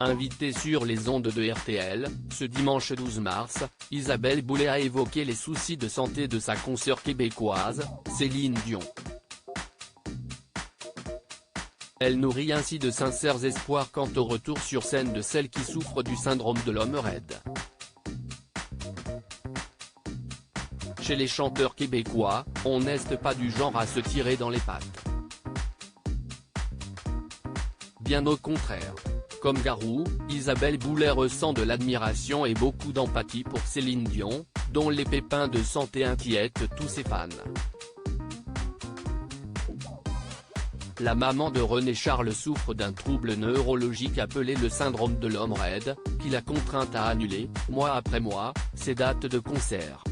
Invitée sur les ondes de RTL, ce dimanche 12 mars, Isabelle Boulay a évoqué les soucis de santé de sa consoeur québécoise, Céline Dion. Elle nourrit ainsi de sincères espoirs quant au retour sur scène de celle qui souffre du syndrome de l'homme raide. Chez les chanteurs québécois, on n'est pas du genre à se tirer dans les pattes. Bien au contraire. Comme Garou, Isabelle Boulay ressent de l'admiration et beaucoup d'empathie pour Céline Dion, dont les pépins de santé inquiètent tous ses fans. La maman de René Charles souffre d'un trouble neurologique appelé le syndrome de l'homme raide, qui l'a contrainte à annuler, mois après mois, ses dates de concert.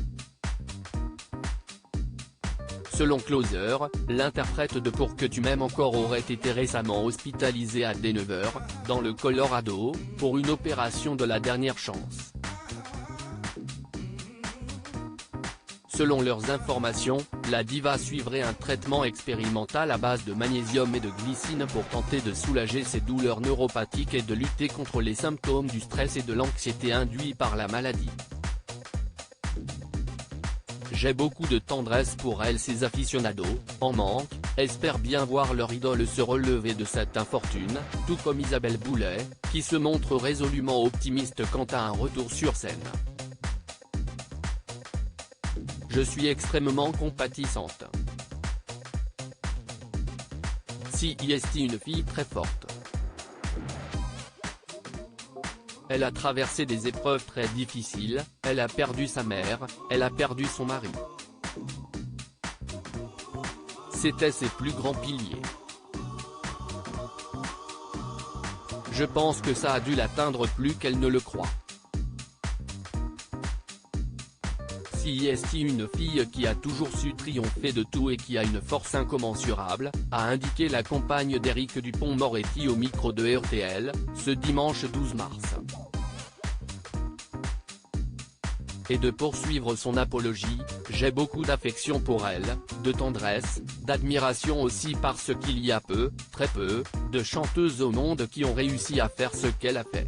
Selon Closer, l'interprète de Pour que tu m'aimes encore aurait été récemment hospitalisé à Denver, dans le Colorado, pour une opération de la dernière chance. Selon leurs informations, la diva suivrait un traitement expérimental à base de magnésium et de glycine pour tenter de soulager ses douleurs neuropathiques et de lutter contre les symptômes du stress et de l'anxiété induits par la maladie. J'ai beaucoup de tendresse pour elle. Ses aficionados, en manque, espèrent bien voir leur idole se relever de cette infortune, tout comme Isabelle Boulay, qui se montre résolument optimiste quant à un retour sur scène. Je suis extrêmement compatissante. Si est une fille très forte. Elle a traversé des épreuves très difficiles, elle a perdu sa mère, elle a perdu son mari. C'était ses plus grands piliers. Je pense que ça a dû l'atteindre plus qu'elle ne le croit. Si est une fille qui a toujours su triompher de tout et qui a une force incommensurable, a indiqué la compagne d'Éric Dupond-Moretti au micro de RTL, ce dimanche 12 mars. Et de poursuivre son apologie, j'ai beaucoup d'affection pour elle, de tendresse, d'admiration aussi parce qu'il y a peu, très peu, de chanteuses au monde qui ont réussi à faire ce qu'elle a fait.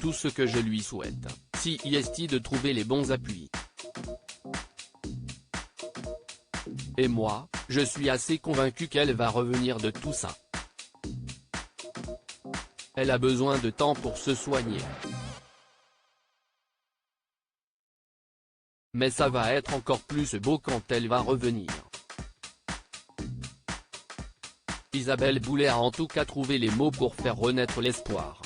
Tout ce que je lui souhaite, si est de trouver les bons appuis. Et moi, je suis assez convaincu qu'elle va revenir de tout ça. Elle a besoin de temps pour se soigner. Mais ça va être encore plus beau quand elle va revenir. Isabelle Boulay a en tout cas trouvé les mots pour faire renaître l'espoir.